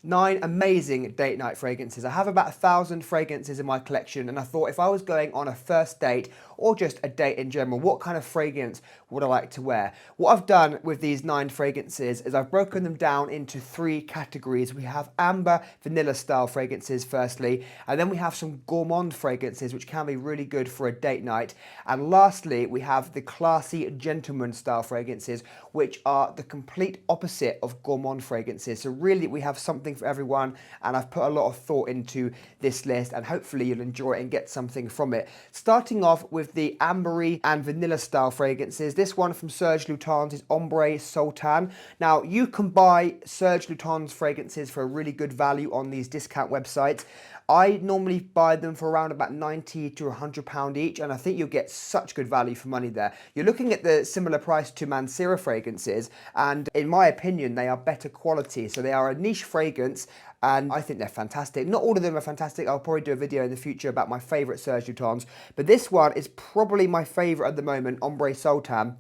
9 amazing date night fragrances. I have about 1,000 fragrances in my collection, and I thought if I was going on a first date or just a date in general, what kind of fragrance would I like to wear? What I've done with these 9 fragrances is I've broken them down into 3 categories. We have amber, vanilla style fragrances firstly, and then we have some gourmand fragrances which can be really good for a date night. And lastly, we have the classy gentleman style fragrances, which are the complete opposite of gourmand fragrances. So really we have something for everyone, and I've put a lot of thought into this list, and hopefully you'll enjoy it and get something from it. Starting off with the ambery and vanilla style fragrances. This one from Serge Lutens is Ombre Sultan. Now you can buy Serge Lutens fragrances for a really good value on these discount websites. I normally buy them for around about £90 to £100 each, and I think you'll get such good value for money there. You're looking at the similar price to Mancera fragrances, and in my opinion, they are better quality. So they are a niche fragrance, and I think they're fantastic. Not all of them are fantastic. I'll probably do a video in the future about my favourite Serge Lutens, but this one is probably my favourite at the moment, Ombre Sultan.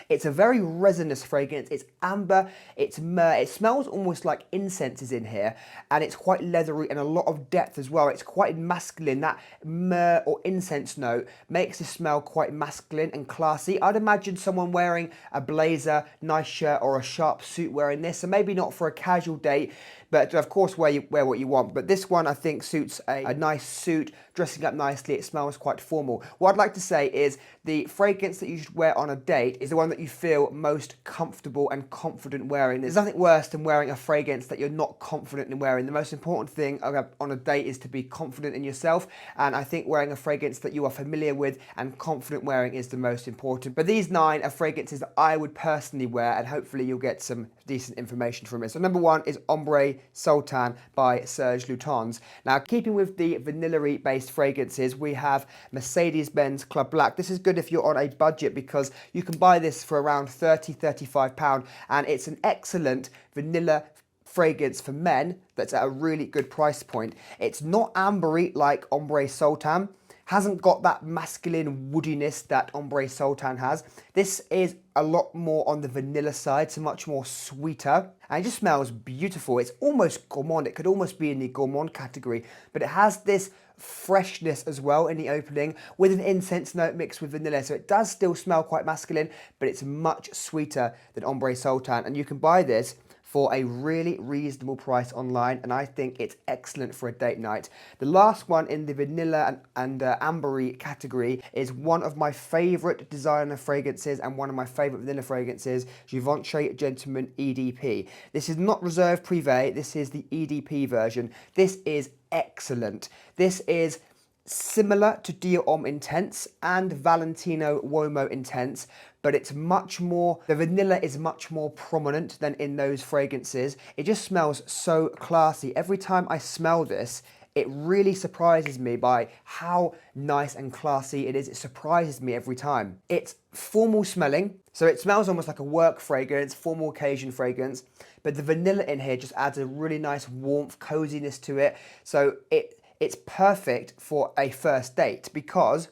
It's a very resinous fragrance. It's amber, it's myrrh. It smells almost like incense is in here, and it's quite leathery and a lot of depth as well. It's quite masculine. That myrrh or incense note makes it smell quite masculine and classy. I'd imagine someone wearing a blazer, nice shirt, or a sharp suit wearing this. So maybe not for a casual date, but of course wear what you want. But this one I think suits a nice suit, dressing up nicely. It smells quite formal. What I'd like to say is the fragrance that you should wear on a date is the one that you feel most comfortable and confident wearing. There's nothing worse than wearing a fragrance that you're not confident in wearing. The most important thing on a date is to be confident in yourself, and I think wearing a fragrance that you are familiar with and confident wearing is the most important. But these 9 are fragrances that I would personally wear, and hopefully you'll get some decent information from it. So number 1 is Ombre Sultan by Serge Lutens. Now, keeping with the vanilla-y based fragrances, we have Mercedes-Benz Club Black. This is good if you're on a budget because you can buy this for around £30–35, and it's an excellent vanilla fragrance for men that's at a really good price point. It's not ambery like Ombre Sultan, hasn't got that masculine woodiness that Ombre Sultan has. This is a lot more on the vanilla side, so much more sweeter, and it just smells beautiful. It's almost gourmand. It could almost be in the gourmand category, but it has this freshness as well in the opening with an incense note mixed with vanilla. So it does still smell quite masculine, but it's much sweeter than Ombre Sultan, and you can buy this for a really reasonable price online, and I think it's excellent for a date night. The last one in the vanilla and ambery category is one of my favorite designer fragrances and one of my favorite vanilla fragrances, Givenchy Gentleman EDP. This is not Reserve Privé, this is the EDP version. This is excellent. This is similar to Dior Homme Intense and Valentino Uomo Intense, but it's much more, the vanilla is much more prominent than in those fragrances. It just smells so classy. Every time I smell this, it really surprises me by how nice and classy it is. It surprises me every time. It's formal smelling, so it smells almost like a work fragrance, formal occasion fragrance, but the vanilla in here just adds a really nice warmth, coziness to it. So it's perfect for a first date, because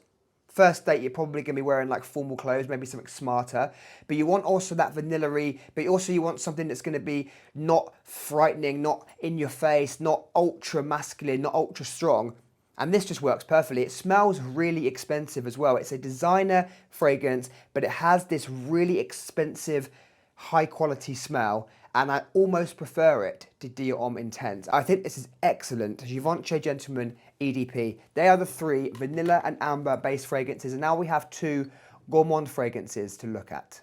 first date you're probably going to be wearing like formal clothes, maybe something smarter, but you want also that vanilla-y, but also you want something that's going to be not frightening, not in your face, not ultra masculine, not ultra strong. And this just works perfectly. It smells really expensive as well. It's a designer fragrance, but it has this really expensive, high quality smell, and I almost prefer it to Dior Homme Intense. I think this is excellent. Givenchy Gentleman EDP. They are the 3 vanilla and amber based fragrances, and now we have 2 gourmand fragrances to look at.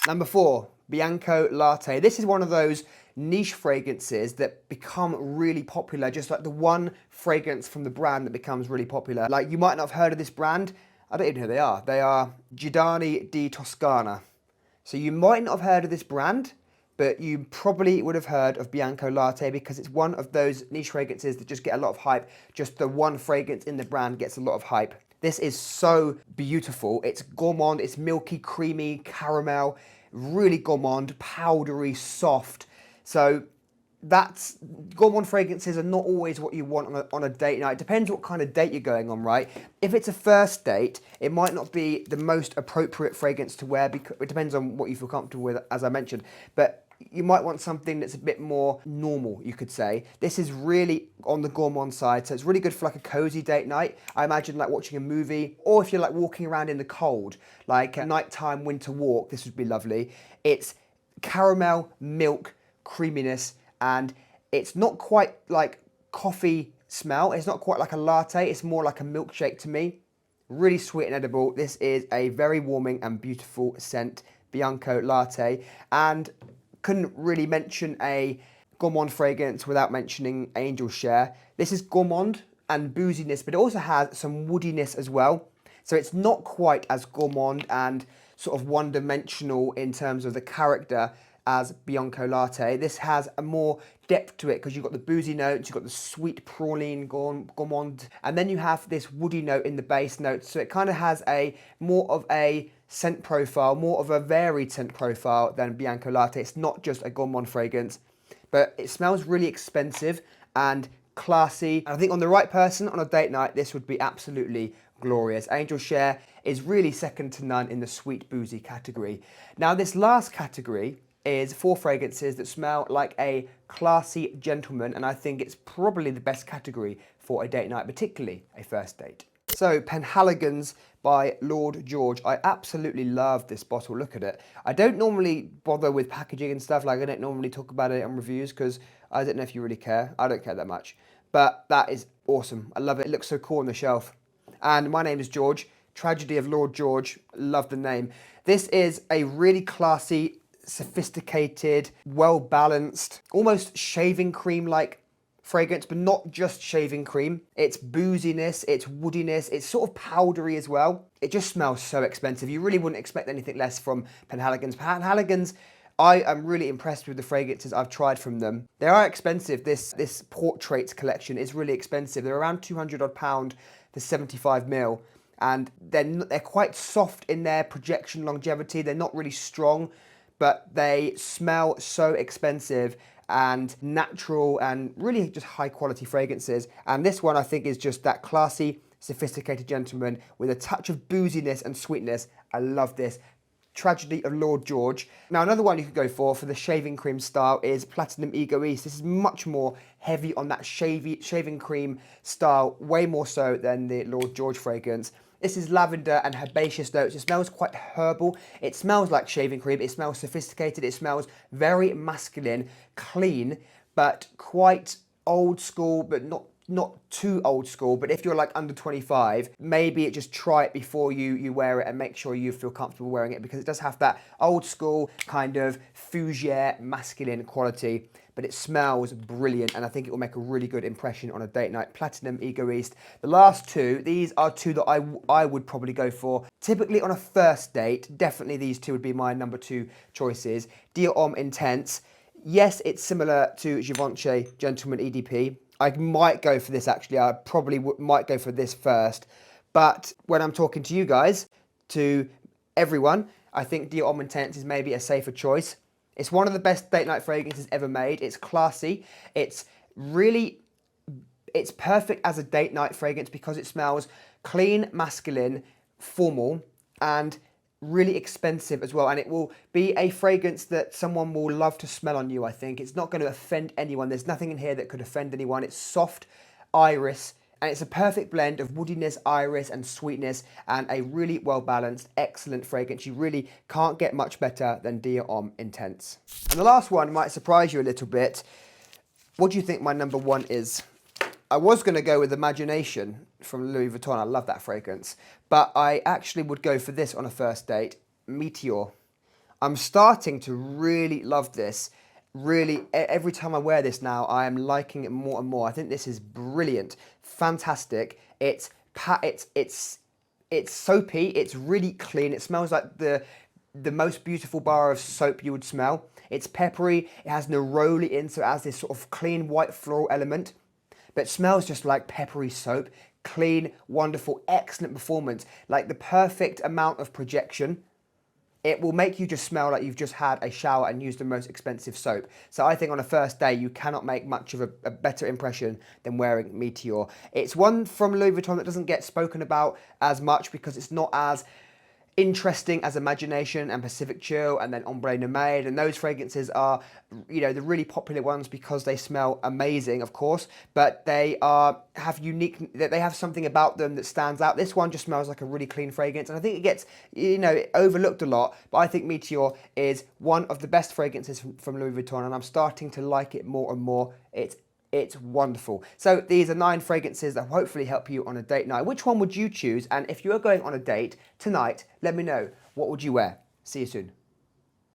Number 4, Bianco Latte. This is one of those niche fragrances that become really popular, just like the one fragrance from the brand that becomes really popular. Like, you might not have heard of this brand. I don't even know who they are. They are Giordani di Toscana. So you might not have heard of this brand, but you probably would have heard of Bianco Latte because it's one of those niche fragrances that just get a lot of hype. Just the one fragrance in the brand gets a lot of hype. This is so beautiful. It's gourmand, it's milky, creamy, caramel, really gourmand, powdery, soft. So that's, gourmand fragrances are not always what you want on a date night. It depends what kind of date you're going on, right? If it's a first date, it might not be the most appropriate fragrance to wear because it depends on what you feel comfortable with, as I mentioned. But you might want something that's a bit more normal, you could say. This is really on the Gourmand side, so it's really good for like a cozy date night. I imagine like watching a movie, or if you're like walking around in the cold, like a nighttime winter walk, this would be lovely. It's caramel, milk, creaminess, and it's not quite like coffee smell. It's not quite like a latte. It's more like a milkshake to me. Really sweet and edible. This is a very warming and beautiful scent, Bianco Latte. And couldn't really mention a Gourmand fragrance without mentioning Angel Share. This is Gourmand and booziness, but it also has some woodiness as well. So it's not quite as gourmand and sort of one-dimensional in terms of the character as Bianco Latte. This has a more depth to it because you've got the boozy notes, you've got the sweet praline gourmand, and then you have this woody note in the base notes. So it kind of has a more of a scent profile, more of a varied scent profile than Bianco Latte. It's not just a gourmand fragrance, but it smells really expensive and classy. And I think on the right person on a date night, this would be absolutely glorious. Angel Share is really second to none in the sweet boozy category. Now this last category is 4 fragrances that smell like a classy gentleman, and I think it's probably the best category for a date night, particularly a first date. So Penhaligon's by Lord George. I absolutely love this bottle. Look at it. I don't normally bother with packaging and stuff. Like I don't normally talk about it on reviews because I don't know if you really care. I don't care that much. But that is awesome. I love it. It looks so cool on the shelf. And my name is George. Tragedy of Lord George. Love the name. This is a really classy, sophisticated, well-balanced, almost shaving cream-like fragrance, but not just shaving cream. It's booziness, it's woodiness, it's sort of powdery as well. It just smells so expensive. You really wouldn't expect anything less from Penhaligon's. Penhaligon's, I am really impressed with the fragrances I've tried from them. They are expensive. This Portraits collection is really expensive. They're around £200 odd for 75 ml. And they're quite soft in their projection longevity. They're not really strong, but they smell so expensive and natural and really just high quality fragrances. And this one I think is just that classy, sophisticated gentleman with a touch of booziness and sweetness. I love this. Tragedy of Lord George. Now another one you could go for the shaving cream style is Platinum Egoist. This is much more heavy on that shaving cream style, way more so than the Lord George fragrance. This is lavender and herbaceous notes. It smells quite herbal. It smells like shaving cream. It smells sophisticated. It smells very masculine, clean, but quite old school, but not too old school. But if you're like under 25, maybe just try it before you wear it and make sure you feel comfortable wearing it, because it does have that old school kind of fougere masculine quality. But it smells brilliant, and I think it will make a really good impression on a date night. Platinum Egoist. The last two, these are two that I would probably go for. Typically on a first date, definitely these two would be my number 2 choices. Dia Homme Intense. Yes, it's similar to Givenchy Gentleman EDP. I might go for this actually. I probably might go for this first. But when I'm talking to you guys, to everyone, I think Dia Homme Intense is maybe a safer choice. It's one of the best date night fragrances ever made. It's classy. It's perfect as a date night fragrance because it smells clean, masculine, formal, and really expensive as well. And it will be a fragrance that someone will love to smell on you, I think. It's not going to offend anyone. There's nothing in here that could offend anyone. It's soft, iris, and it's a perfect blend of woodiness, iris, and sweetness, and a really well-balanced, excellent fragrance. You really can't get much better than Dia Homme Intense. And the last one might surprise you a little bit. What do you think my number 1 is? I was going to go with Imagination from Louis Vuitton. I love that fragrance. But I actually would go for this on a first date, Meteor. I'm starting to really love this. Really, every time I wear this now, I am liking it more and more. I think this is brilliant, fantastic. It's soapy. It's really clean. It smells like the most beautiful bar of soap you would smell. It's peppery. It has neroli in, so it has this sort of clean white floral element, but it smells just like peppery soap. Clean, wonderful, excellent performance. Like the perfect amount of projection. It will make you just smell like you've just had a shower and used the most expensive soap. So I think on a first day, you cannot make much of a better impression than wearing Meteor. It's one from Louis Vuitton that doesn't get spoken about as much because it's not as interesting as Imagination and Pacific Chill, and then Ombre Nomade, and those fragrances are, you know, the really popular ones because they smell amazing, of course, but they have something about them that stands out. This one just smells like a really clean fragrance, and I think it gets, you know, overlooked a lot, but I think Meteor is one of the best fragrances from Louis Vuitton, and I'm starting to like it more and more. It's wonderful. So these are 9 fragrances that will hopefully help you on a date night. Which one would you choose? And if you are going on a date tonight, let me know. What would you wear? See you soon.